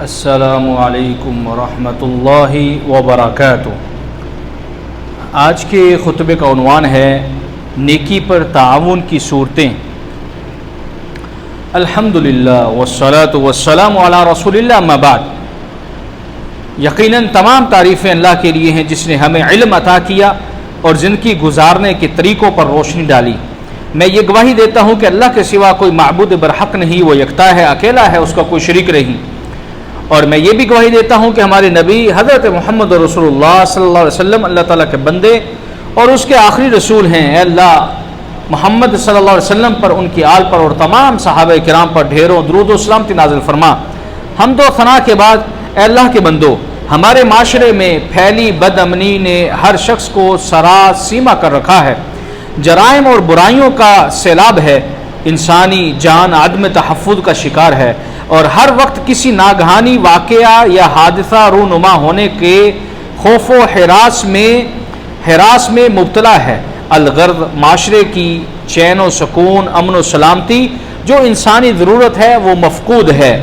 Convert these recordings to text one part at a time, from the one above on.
السلام علیکم ورحمۃ اللہ وبرکاتہ۔ آج کے خطبے کا عنوان ہے نیکی پر تعاون کی صورتیں۔ الحمدللہ والصلاۃ والسلام علی رسول اللہ، اما بعد۔ یقیناً تمام تعریفیں اللہ کے لیے ہیں جس نے ہمیں علم عطا کیا اور زندگی گزارنے کے طریقوں پر روشنی ڈالی۔ میں یہ گواہی دیتا ہوں کہ اللہ کے سوا کوئی معبود برحق نہیں، وہ یکتا ہے، اکیلا ہے، اس کا کوئی شریک نہیں۔ اور میں یہ بھی گواہی دیتا ہوں کہ ہمارے نبی حضرت محمد رسول اللہ صلی اللہ علیہ وسلم اللہ تعالیٰ کے بندے اور اس کے آخری رسول ہیں۔ اے اللہ محمد صلی اللہ علیہ وسلم پر، ان کی آل پر اور تمام صحابہ کرام پر ڈھیروں درود و سلامتی نازل فرما۔ حمد و ثنا کے بعد اے اللہ کے بندو، ہمارے معاشرے میں پھیلی بد امنی نے ہر شخص کو سراسیمہ کر رکھا ہے۔ جرائم اور برائیوں کا سیلاب ہے، انسانی جان عدم تحفظ کا شکار ہے اور ہر وقت کسی ناگہانی واقعہ یا حادثہ رونما ہونے کے خوف و ہراس میں مبتلا ہے۔ الغرض معاشرے کی چین و سکون، امن و سلامتی جو انسانی ضرورت ہے وہ مفقود ہے۔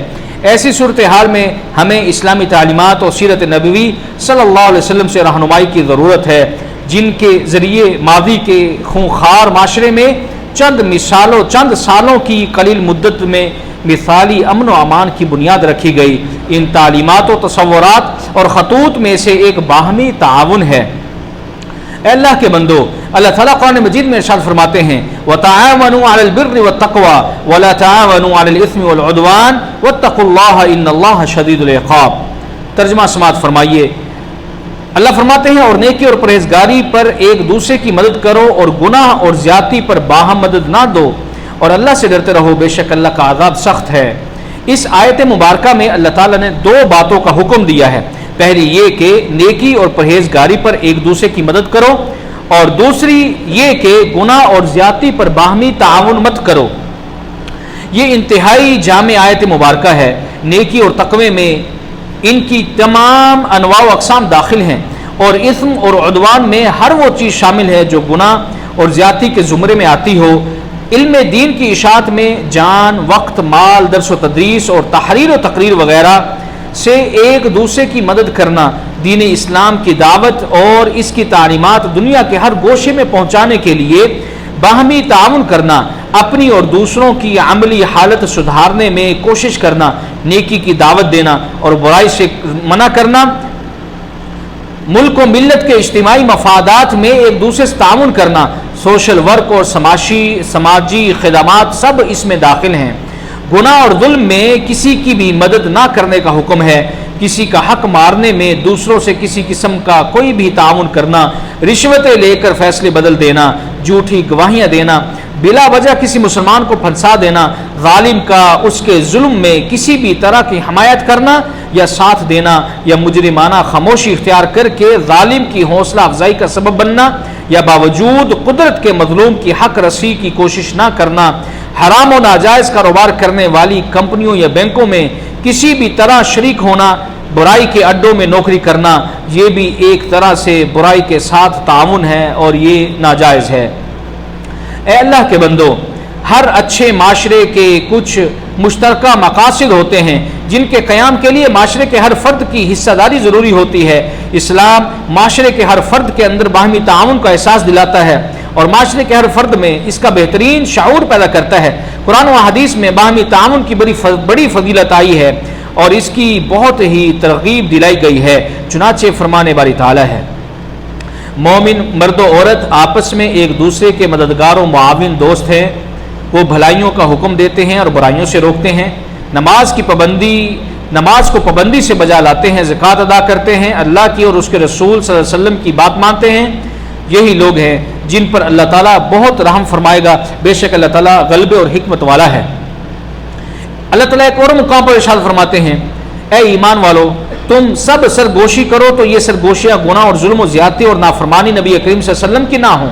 ایسی صورتحال میں ہمیں اسلامی تعلیمات اور سیرت نبوی صلی اللہ علیہ وسلم سے رہنمائی کی ضرورت ہے، جن کے ذریعے ماضی کے خونخوار معاشرے میں چند سالوں کی قلیل مدت میں مثالی امن و امان کی بنیاد رکھی گئی۔ ان تعلیمات و تصورات اور خطوط میں سے ایک باہمی تعاون ہے۔ اے اللہ کے بندو، اللہ تعالیٰ قرآن مجید میں ارشاد فرماتے ہیں وَتَعَاوَنُوا عَلَى الْبِرِّ وَالتَّقْوَى وَلَا تَعَاوَنُوا عَلَى الْإِثْمِ وَالْعُدْوَانِ وَاتَّقُوا اللَّهَ إِنَّ اللَّهَ شَدِيدُ الْعِقَابِ۔ ترجمہ سماعت فرمائیے۔ اللہ فرماتے ہیں اور نیکی اور پرہیزگاری پر ایک دوسرے کی مدد کرو اور گناہ اور زیادتی پر باہم مدد نہ دو اور اللہ سے ڈرتے رہو، بے شک اللہ کا عذاب سخت ہے۔ اس آیت مبارکہ میں اللہ تعالیٰ نے دو باتوں کا حکم دیا ہے۔ پہلی یہ کہ نیکی اور پرہیزگاری پر ایک دوسرے کی مدد کرو، اور دوسری یہ کہ گناہ اور زیادتی پر باہمی تعاون مت کرو۔ یہ انتہائی جامع آیت مبارکہ ہے۔ نیکی اور تقوی میں ان کی تمام انواع و اقسام داخل ہیں، اور اثم اور عدوان میں ہر وہ چیز شامل ہے جو گناہ اور زیادتی کے زمرے میں آتی ہو۔ علم دین کی اشاعت میں جان، وقت، مال، درس و تدریس اور تحریر و تقریر وغیرہ سے ایک دوسرے کی مدد کرنا، دین اسلام کی دعوت اور اس کی تعلیمات دنیا کے ہر گوشے میں پہنچانے کے لیے باہمی تعاون کرنا، اپنی اور دوسروں کی عملی حالت سدھارنے میں کوشش کرنا، نیکی کی دعوت دینا اور برائی سے منع کرنا، ملک و ملت کے اجتماعی مفادات میں ایک دوسرے سے تعاون کرنا، سوشل ورک اور سماجی خدمات سب اس میں داخل ہیں۔ گناہ اور ظلم میں کسی کی بھی مدد نہ کرنے کا حکم ہے۔ کسی کا حق مارنے میں دوسروں سے کسی قسم کا کوئی بھی تعاون کرنا، رشوتیں لے کر فیصلے بدل دینا، جھوٹی گواہیاں دینا، بلا وجہ کسی مسلمان کو پھنسا دینا، ظالم کا اس کے ظلم میں کسی بھی طرح کی حمایت کرنا یا ساتھ دینا، یا مجرمانہ خاموشی اختیار کر کے ظالم کی حوصلہ افزائی کا سبب بننا، یا باوجود قدرت کے مظلوم کی حق رسی کی کوشش نہ کرنا، حرام و ناجائز کاروبار کرنے والی کمپنیوں یا بینکوں میں کسی بھی طرح شریک ہونا، برائی کے اڈوں میں نوکری کرنا، یہ بھی ایک طرح سے برائی کے ساتھ تعاون ہے اور یہ ناجائز ہے۔ اے اللہ کے بندو، ہر اچھے معاشرے کے کچھ مشترکہ مقاصد ہوتے ہیں جن کے قیام کے لیے معاشرے کے ہر فرد کی حصہ داری ضروری ہوتی ہے۔ اسلام معاشرے کے ہر فرد کے اندر باہمی تعاون کا احساس دلاتا ہے اور معاشرے کے ہر فرد میں اس کا بہترین شعور پیدا کرتا ہے۔ قرآن و حدیث میں باہمی تعاون کی بڑی فضیلت آئی ہے اور اس کی بہت ہی ترغیب دلائی گئی ہے۔ چنانچہ فرمانے باری تعالیٰ ہے، مومن مرد و عورت آپس میں ایک دوسرے کے مددگار و معاون دوست ہیں، وہ بھلائیوں کا حکم دیتے ہیں اور برائیوں سے روکتے ہیں، نماز کو پابندی سے بجا لاتے ہیں، زکوٰۃ ادا کرتے ہیں، اللہ کی اور اس کے رسول صلی اللہ علیہ وسلم کی بات مانتے ہیں۔ یہی لوگ ہیں جن پر اللہ تعالیٰ بہت رحم فرمائے گا، بے شک اللہ تعالیٰ غلبے اور حکمت والا ہے۔ اللہ تعالیٰ ایک اور مقام پر ارشاد فرماتے ہیں، اے ایمان والو، تم سب سرگوشی کرو تو یہ سرگوشیاں گناہ اور ظلم و زیادتی اور نافرمانی نبی کریم صلی اللہ علیہ وسلم کی نہ ہوں،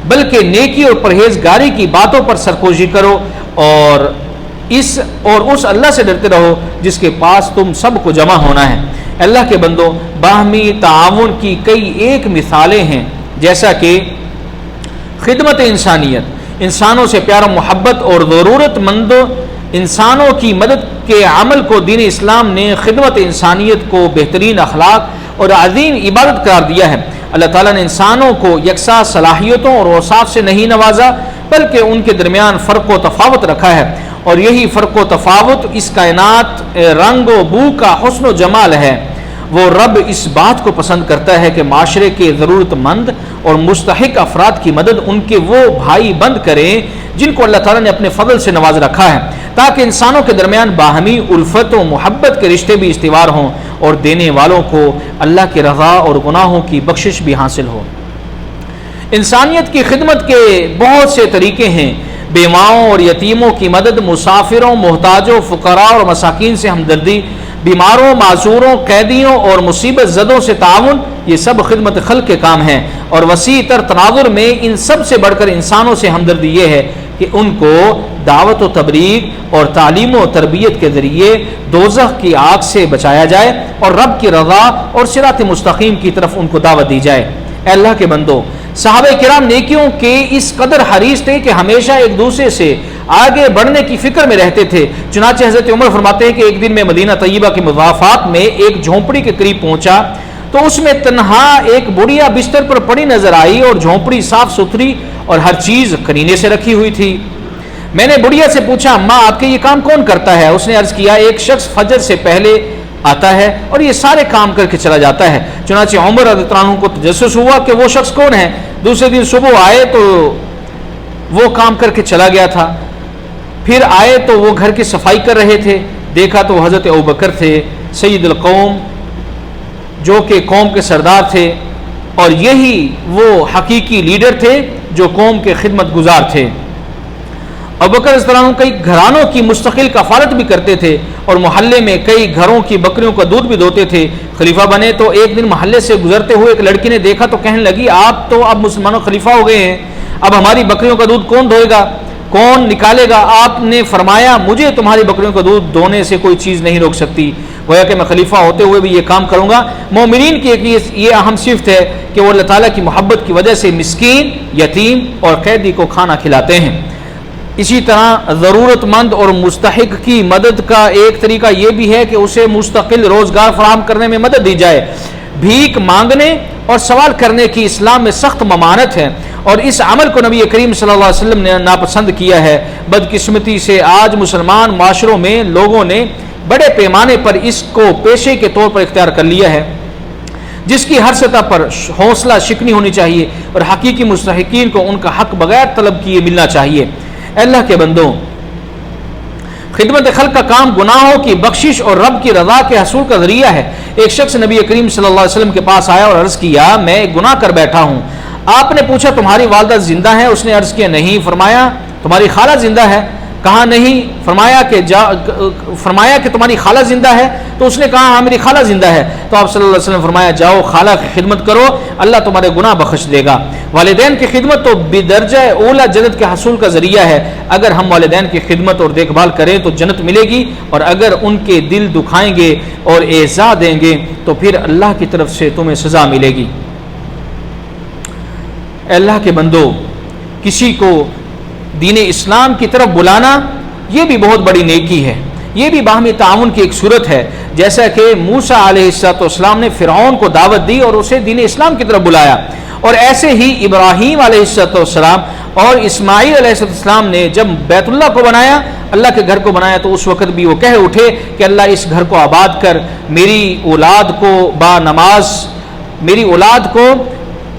بلکہ نیکی اور پرہیزگاری کی باتوں پر سرگوشی کرو اور اس اللہ سے ڈرتے رہو جس کے پاس تم سب کو جمع ہونا ہے۔ اللہ کے بندو، باہمی تعاون کی کئی ایک مثالیں ہیں، جیسا کہ خدمت انسانیت، انسانوں سے پیار و محبت اور ضرورت مند انسانوں کی مدد کے عمل کو دین اسلام نے خدمت انسانیت کو بہترین اخلاق اور عظیم عبادت قرار دیا ہے۔ اللہ تعالیٰ نے انسانوں کو یکساں صلاحیتوں اور اوصاف سے نہیں نوازا، بلکہ ان کے درمیان فرق و تفاوت رکھا ہے، اور یہی فرق و تفاوت اس کائنات رنگ و بو کا حسن و جمال ہے۔ وہ رب اس بات کو پسند کرتا ہے کہ معاشرے کے ضرورت مند اور مستحق افراد کی مدد ان کے وہ بھائی بند کریں جن کو اللہ تعالیٰ نے اپنے فضل سے نواز رکھا ہے، تاکہ انسانوں کے درمیان باہمی الفت و محبت کے رشتے بھی استوار ہوں اور دینے والوں کو اللہ کی رضا اور گناہوں کی بخشش بھی حاصل ہو۔ انسانیت کی خدمت کے بہت سے طریقے ہیں۔ بیواؤں اور یتیموں کی مدد، مسافروں، محتاجوں، فقراء اور مساکین سے ہمدردی، بیماروں، معذوروں، قیدیوں اور مصیبت زدوں سے تعاون، یہ سب خدمت خلق کے کام ہیں۔ اور وسیع تر تناظر میں ان سب سے بڑھ کر انسانوں سے ہمدردی یہ ہے کہ ان کو دعوت و تبلیغ اور تعلیم و تربیت کے ذریعے دوزخ کی آگ سے بچایا جائے اور رب کی رضا اور صراط مستقیم کی طرف ان کو دعوت دی جائے۔ اے اللہ کے بندو، صحابہ کرام نیکیوں کے اس قدر حریص تھے کہ ہمیشہ ایک دوسرے سے آگے بڑھنے کی فکر میں رہتے تھے۔ چنانچہ حضرت عمر فرماتے ہیں کہ ایک دن میں مدینہ طیبہ کے مضافات میں ایک جھونپڑی کے قریب پہنچا تو اس میں تنہا ایک بڑھیا بستر پر پڑی نظر آئی، اور جھونپڑی صاف ستھری اور ہر چیز قرینے سے رکھی ہوئی تھی۔ میں نے بڑھیا سے پوچھا، اماں آپ کے یہ کام کون کرتا ہے؟ اس نے عرض کیا، ایک شخص فجر سے پہلے آتا ہے اور یہ سارے کام کر کے چلا جاتا ہے۔ چنانچہ عمر رضی اللہ عنہ کو تجسس ہوا کہ وہ شخص کون ہے۔ دوسرے دن صبح آئے تو وہ کام کر کے چلا گیا تھا، پھر آئے تو وہ گھر کی صفائی کر رہے تھے، دیکھا تو حضرت ابوبکر تھے، سید القوم، جو کہ قوم کے سردار تھے، اور یہی وہ حقیقی لیڈر تھے جو قوم کے خدمت گزار تھے۔ ابوبکر رضی اللہ عنہ کئی گھرانوں کی مستقل کفالت بھی کرتے تھے اور محلے میں کئی گھروں کی بکریوں کا دودھ بھی دوتے تھے۔ خلیفہ بنے تو ایک دن محلے سے گزرتے ہوئے ایک لڑکی نے دیکھا تو کہنے لگی، آپ تو اب مسلمانوں خلیفہ ہو گئے ہیں، اب ہماری بکریوں کا دودھ کون دھوئے گا، کون نکالے گا؟ آپ نے فرمایا، مجھے تمہاری بکریوں کا دودھ دونے سے کوئی چیز نہیں روک سکتی، گویا کہ میں خلیفہ ہوتے ہوئے بھی یہ کام کروں گا۔ مومنین کی ایک یہ اہم صفت ہے کہ وہ اللہ تعالیٰ کی محبت کی وجہ سے مسکین، یتیم اور قیدی کو کھانا کھلاتے ہیں۔ اسی طرح ضرورت مند اور مستحق کی مدد کا ایک طریقہ یہ بھی ہے کہ اسے مستقل روزگار فراہم کرنے میں مدد دی جائے۔ بھیک مانگنے اور سوال کرنے کی اسلام میں سخت ممانعت ہے، اور اس عمل کو نبی کریم صلی اللہ علیہ وسلم نے ناپسند کیا ہے۔ بدقسمتی سے آج مسلمان معاشروں میں لوگوں نے بڑے پیمانے پر اس کو پیشے کے طور پر اختیار کر لیا ہے، جس کی ہر سطح پر حوصلہ شکنی ہونی چاہیے اور حقیقی مستحقین کو ان کا حق بغیر طلب کیے ملنا چاہیے۔ اے اللہ کے بندوں، خدمت خلق کا کام گناہوں کی بخشش اور رب کی رضا کے حصول کا ذریعہ ہے۔ ایک شخص نبی کریم صلی اللہ علیہ وسلم کے پاس آیا اور عرض کیا، میں ایک گناہ کر بیٹھا ہوں۔ آپ نے پوچھا، تمہاری والدہ زندہ ہے؟ اس نے عرض کیا، نہیں۔ فرمایا، تمہاری خالہ زندہ ہے؟ کہا نہیں۔ فرمایا کہ تمہاری خالہ زندہ ہے؟ تو اس نے کہا، ہاں میری خالہ زندہ ہے۔ تو آپ صلی اللہ علیہ وسلم فرمایا، جاؤ خالہ کی خدمت کرو، اللہ تمہارے گناہ بخش دے گا۔ والدین کی خدمت تو بدرجہ اولا جنت کے حصول کا ذریعہ ہے۔ اگر ہم والدین کی خدمت اور دیکھ بھال کریں تو جنت ملے گی، اور اگر ان کے دل دکھائیں گے اور ایذا دیں گے تو پھر اللہ کی طرف سے تمہیں سزا ملے گی۔ اے اللہ کے بندو، کسی کو دین اسلام کی طرف بلانا یہ بھی بہت بڑی نیکی ہے، یہ بھی باہمی تعاون کی ایک صورت ہے، جیسا کہ موسیٰ علیہ السلام نے فرعون کو دعوت دی اور اسے دین اسلام کی طرف بلایا، اور ایسے ہی ابراہیم علیہ السلام اور اسماعیل علیہ السلام نے جب بیت اللہ کو بنایا، اللہ کے گھر کو بنایا، تو اس وقت بھی وہ کہہ اٹھے کہ اللہ اس گھر کو آباد کر، میری اولاد کو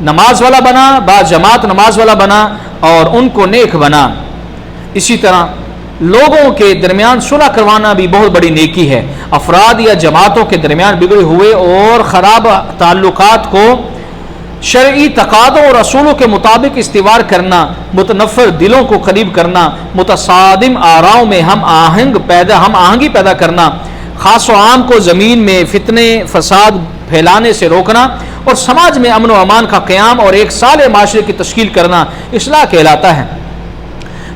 نماز والا بنا، با جماعت نماز والا بنا، اور ان کو نیک بنا۔ اسی طرح لوگوں کے درمیان صلح کروانا بھی بہت بڑی نیکی ہے۔ افراد یا جماعتوں کے درمیان بگڑے ہوئے اور خراب تعلقات کو شرعی تقاضوں اور اصولوں کے مطابق استوار کرنا، متنفر دلوں کو قریب کرنا، متصادم آراؤں میں ہم آہنگی پیدا کرنا، خاص و عام کو زمین میں فتنے فساد پھیلانے سے روکنا، اور سماج میں امن و امان کا قیام اور ایک صالح معاشرے کی تشکیل کرنا اصلاح کہلاتا ہے۔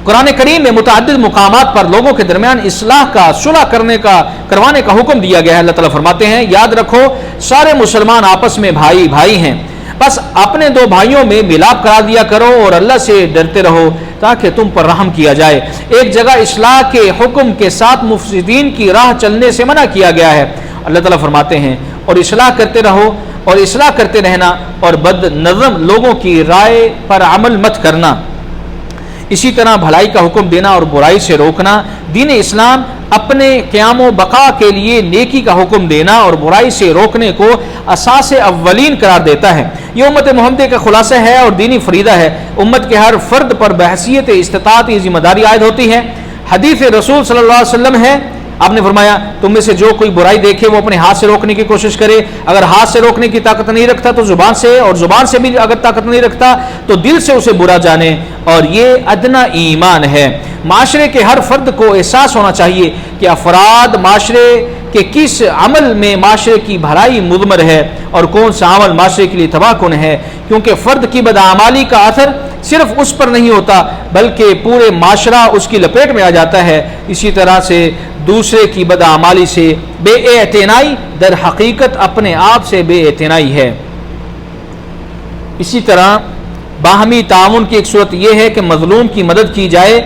قرآن کریم میں متعدد مقامات پر لوگوں کے درمیان اصلاح کا، صلح کروانے کا حکم دیا گیا ہے۔ اللہ تعالیٰ فرماتے ہیں، یاد رکھو سارے مسلمان آپس میں بھائی ہیں، بس اپنے دو بھائیوں میں ملاپ کرا دیا کرو اور اللہ سے ڈرتے رہو تاکہ تم پر رحم کیا جائے۔ ایک جگہ اصلاح کے حکم کے ساتھ مفسدین کی راہ چلنے سے منع کیا گیا ہے۔ اللہ تعالیٰ فرماتے ہیں اور اصلاح کرتے رہو اور اصلاح کرتے رہنا اور بد نظم لوگوں کی رائے پر عمل مت کرنا۔ اسی طرح بھلائی کا حکم دینا اور برائی سے روکنا۔ دین اسلام اپنے قیام و بقا کے لیے نیکی کا حکم دینا اور برائی سے روکنے کو اساس اولین قرار دیتا ہے۔ یہ امت محمدیہ کا خلاصہ ہے اور دینی فریضہ ہے۔ امت کے ہر فرد پر بحیثیت استطاعت یہ ذمہ داری عائد ہوتی ہے۔ حدیث رسول صلی اللہ علیہ وسلم ہے، آپ نے فرمایا تم میں سے جو کوئی برائی دیکھے وہ اپنے ہاتھ سے روکنے کی کوشش کرے، اگر ہاتھ سے روکنے کی طاقت نہیں رکھتا تو زبان سے، اور زبان سے بھی اگر طاقت نہیں رکھتا تو دل سے اسے برا جانے، اور یہ ادنا ایمان ہے۔ معاشرے کے ہر فرد کو احساس ہونا چاہیے کہ افراد معاشرے کہ کس عمل میں معاشرے کی بھلائی مضمر ہے اور کون سا عمل معاشرے کے لیے تباہ کن ہے، کیونکہ فرد کی بدعمالی کا اثر صرف اس پر نہیں ہوتا بلکہ پورے معاشرہ اس کی لپیٹ میں آ جاتا ہے۔ اسی طرح سے دوسرے کی بدعمالی سے بے اعتنائی در حقیقت اپنے آپ سے بے اعتنائی ہے۔ اسی طرح باہمی تعاون کی ایک صورت یہ ہے کہ مظلوم کی مدد کی جائے۔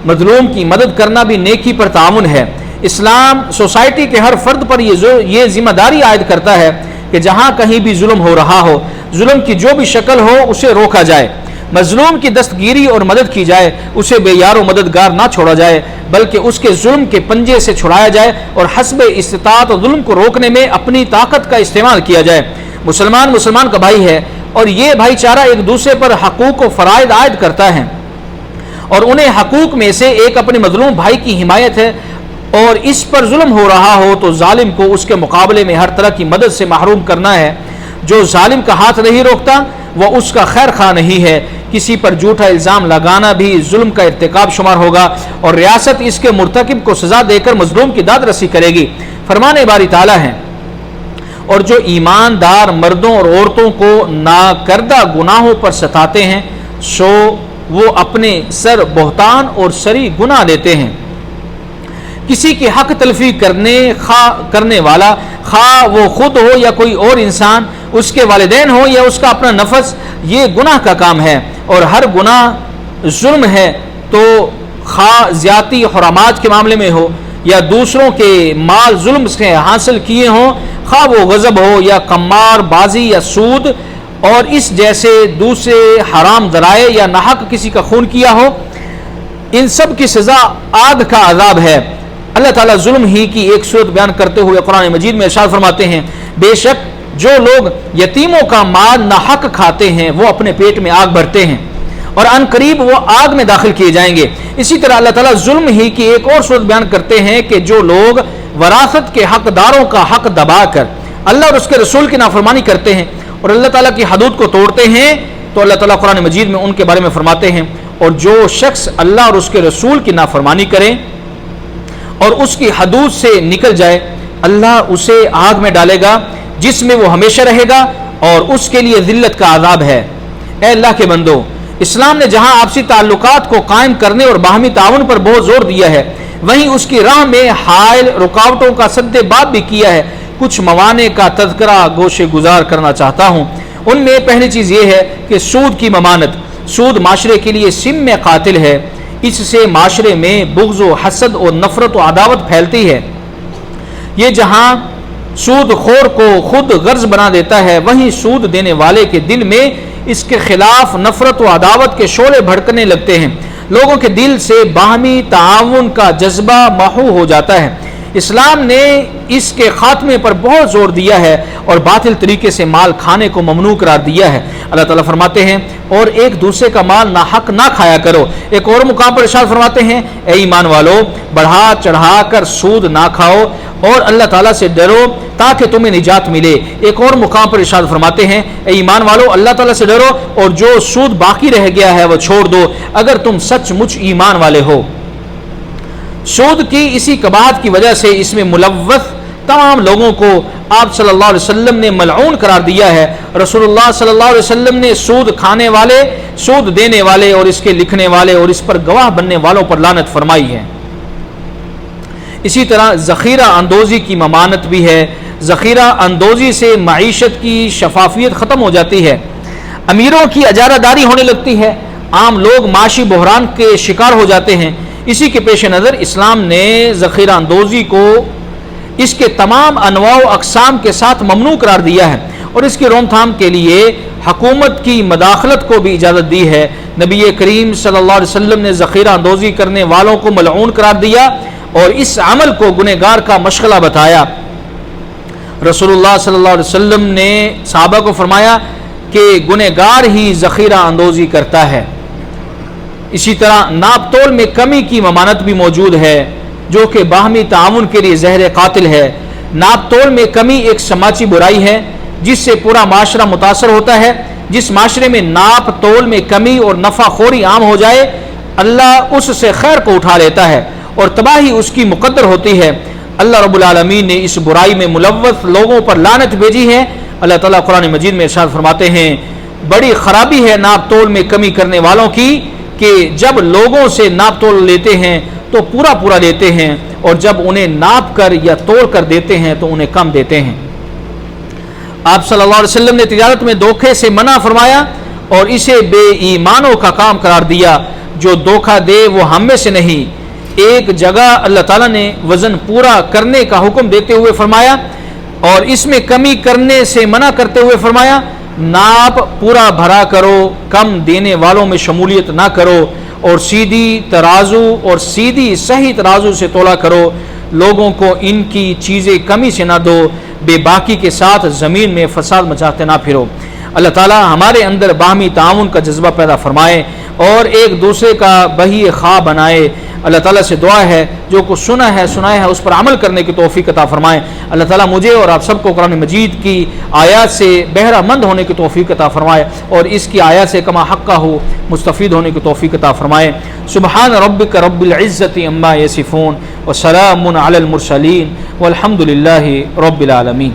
مظلوم کی مدد کرنا بھی نیکی پر تعاون ہے۔ اسلام سوسائٹی کے ہر فرد پر یہ ذمہ داری عائد کرتا ہے کہ جہاں کہیں بھی ظلم ہو رہا ہو، ظلم کی جو بھی شکل ہو اسے روکا جائے، مظلوم کی دستگیری اور مدد کی جائے، اسے بے یار و مددگار نہ چھوڑا جائے بلکہ اس کے ظلم کے پنجے سے چھڑایا جائے اور حسب استطاعت ظلم کو روکنے میں اپنی طاقت کا استعمال کیا جائے۔ مسلمان کا بھائی ہے اور یہ بھائی چارہ ایک دوسرے پر حقوق و فرائض عائد کرتا ہے، اور انہیں حقوق میں سے ایک اپنے مظلوم بھائی کی حمایت ہے، اور اس پر ظلم ہو رہا ہو تو ظالم کو اس کے مقابلے میں ہر طرح کی مدد سے محروم کرنا ہے۔ جو ظالم کا ہاتھ نہیں روکتا وہ اس کا خیر خواہ نہیں ہے۔ کسی پر جھوٹا الزام لگانا بھی ظلم کا ارتکاب شمار ہوگا، اور ریاست اس کے مرتکب کو سزا دے کر مظلوم کی داد رسی کرے گی۔ فرمان باری تعالیٰ ہے، اور جو ایماندار مردوں اور عورتوں کو ناکردہ گناہوں پر ستاتے ہیں سو وہ اپنے سر بہتان اور سری گناہ لیتے ہیں۔ کسی کی حق تلفی کرنے والا، خواہ وہ خود ہو یا کوئی اور انسان، اس کے والدین ہو یا اس کا اپنا نفس، یہ گناہ کا کام ہے، اور ہر گناہ ظلم ہے، تو خواہ زیادتی حرامات کے معاملے میں ہو یا دوسروں کے مال ظلم سے حاصل کیے ہوں، خواہ وہ غضب ہو یا قمار بازی یا سود اور اس جیسے دوسرے حرام ذرائع یا ناحق کسی کا خون کیا ہو، ان سب کی سزا آگ کا عذاب ہے۔ اللہ تعالیٰ ظلم ہی کی ایک صورت بیان کرتے ہوئے قرآن مجید میں ارشاد فرماتے ہیں، بے شک جو لوگ یتیموں کا مال ناحق کھاتے ہیں وہ اپنے پیٹ میں آگ بھرتے ہیں اور ان قریب وہ آگ میں داخل کیے جائیں گے۔ اسی طرح اللہ تعالیٰ ظلم ہی کی ایک اور صورت بیان کرتے ہیں کہ جو لوگ وراثت کے حقداروں کا حق دبا کر اللہ اور اس کے رسول کی نافرمانی کرتے ہیں اور اللہ تعالیٰ کی حدود کو توڑتے ہیں، تو اللہ تعالیٰ قرآن مجید میں ان کے بارے میں فرماتے ہیں، اور جو شخص اللہ اور اس کے رسول کی نافرمانی کرے اور اس کی حدود سے نکل جائے، اللہ اسے آگ میں ڈالے گا جس میں وہ ہمیشہ رہے گا اور اس کے لیے ذلت کا عذاب ہے۔ اے اللہ کے بندو، اسلام نے جہاں آپسی تعلقات کو قائم کرنے اور باہمی تعاون پر بہت زور دیا ہے، وہیں اس کی راہ میں حائل رکاوٹوں کا سد باب بھی کیا ہے۔ کچھ موانع کا تذکرہ گوشے گزار کرنا چاہتا ہوں۔ ان میں پہلی چیز یہ ہے کہ سود کی ممانعت۔ سود معاشرے کے لیے سم قاتل ہے، اس سے معاشرے میں بغض و حسد اور نفرت و عداوت پھیلتی ہے۔ یہ جہاں سود خور کو خود غرض بنا دیتا ہے، وہیں سود دینے والے کے دل میں اس کے خلاف نفرت و عداوت کے شعلے بھڑکنے لگتے ہیں، لوگوں کے دل سے باہمی تعاون کا جذبہ محو ہو جاتا ہے۔ اسلام نے اس کے خاتمے پر بہت زور دیا ہے اور باطل طریقے سے مال کھانے کو ممنوع قرار دیا ہے۔ اللہ تعالیٰ فرماتے ہیں، اور ایک دوسرے کا مال ناحق نہ کھایا کرو۔ ایک اور مقام پر ارشاد فرماتے ہیں، اے ایمان والو، بڑھا چڑھا کر سود نہ کھاؤ اور اللہ تعالیٰ سے ڈرو تاکہ تمہیں نجات ملے۔ ایک اور مقام پر ارشاد فرماتے ہیں، اے ایمان والو، اللہ تعالیٰ سے ڈرو اور جو سود باقی رہ گیا ہے وہ چھوڑ دو اگر تم سچ مچ ایمان والے ہو۔ سود کی اسی قباحت کی وجہ سے اس میں ملوث تمام لوگوں کو آپ صلی اللہ علیہ وسلم نے ملعون قرار دیا ہے۔ رسول اللہ صلی اللہ علیہ وسلم نے سود کھانے والے، سود دینے والے اور اس کے لکھنے والے اور اس پر گواہ بننے والوں پر لعنت فرمائی ہے۔ اسی طرح ذخیرہ اندوزی کی ممانعت بھی ہے۔ ذخیرہ اندوزی سے معیشت کی شفافیت ختم ہو جاتی ہے، امیروں کی اجارہ داری ہونے لگتی ہے، عام لوگ معاشی بحران کے شکار ہو جاتے ہیں۔ اسی کے پیش نظر اسلام نے ذخیرہ اندوزی کو اس کے تمام انواع و اقسام کے ساتھ ممنوع قرار دیا ہے، اور اس کی روک تھام کے لیے حکومت کی مداخلت کو بھی اجازت دی ہے۔ نبی کریم صلی اللہ علیہ وسلم نے ذخیرہ اندوزی کرنے والوں کو ملعون قرار دیا اور اس عمل کو گنہگار کا مشغلہ بتایا۔ رسول اللہ صلی اللہ علیہ وسلم نے صحابہ کو فرمایا کہ گنہگار ہی ذخیرہ اندوزی کرتا ہے۔ اسی طرح ناپ تول میں کمی کی ممانعت بھی موجود ہے، جو کہ باہمی تعاون کے لیے زہر قاتل ہے۔ ناپ تول میں کمی ایک سماجی برائی ہے جس سے پورا معاشرہ متاثر ہوتا ہے۔ جس معاشرے میں ناپ تول میں کمی اور نفع خوری عام ہو جائے، اللہ اس سے خیر کو اٹھا لیتا ہے اور تباہی اس کی مقدر ہوتی ہے۔ اللہ رب العالمین نے اس برائی میں ملوث لوگوں پر لعنت بھیجی ہے۔ اللہ تعالیٰ قرآن مجید میں ارشاد فرماتے ہیں، بڑی خرابی ہے ناپ تول میں کمی کرنے والوں کی کہ جب لوگوں سے ناپ تول لیتے ہیں تو پورا پورا لیتے ہیں، اور جب انہیں ناپ کر یا توڑ کر دیتے ہیں تو انہیں کم دیتے ہیں۔ آپ صلی اللہ علیہ وسلم نے تجارت میں دھوکے سے منع فرمایا اور اسے بے ایمانوں کا کام قرار دیا۔ جو دھوکہ دے وہ ہم میں سے نہیں۔ ایک جگہ اللہ تعالیٰ نے وزن پورا کرنے کا حکم دیتے ہوئے فرمایا اور اس میں کمی کرنے سے منع کرتے ہوئے فرمایا، ناپ پورا بھرا کرو، کم دینے والوں میں شمولیت نہ کرو، اور سیدھی ترازو اور سیدھی صحیح ترازو سے تولا کرو۔ لوگوں کو ان کی چیزیں کمی سے نہ دو، بے باکی کے ساتھ زمین میں فساد مچاتے نہ پھرو۔ اللہ تعالیٰ ہمارے اندر باہمی تعاون کا جذبہ پیدا فرمائے اور ایک دوسرے کا بہی خواہ بنائے۔ اللہ تعالیٰ سے دعا ہے جو کچھ سنایا ہے اس پر عمل کرنے کی توفیق عطا فرمائے۔ اللہ تعالیٰ مجھے اور آپ سب کو قرآن مجید کی آیات سے بہرہ مند ہونے کی توفیق عطا فرمائے اور اس کی آیات سے کما حقہ ہو مستفید ہونے کی توفیق عطا فرمائے۔ سبحان ربک رب العزت عما یصفون وسلام علی المرسلین والحمد للہ رب العالمین۔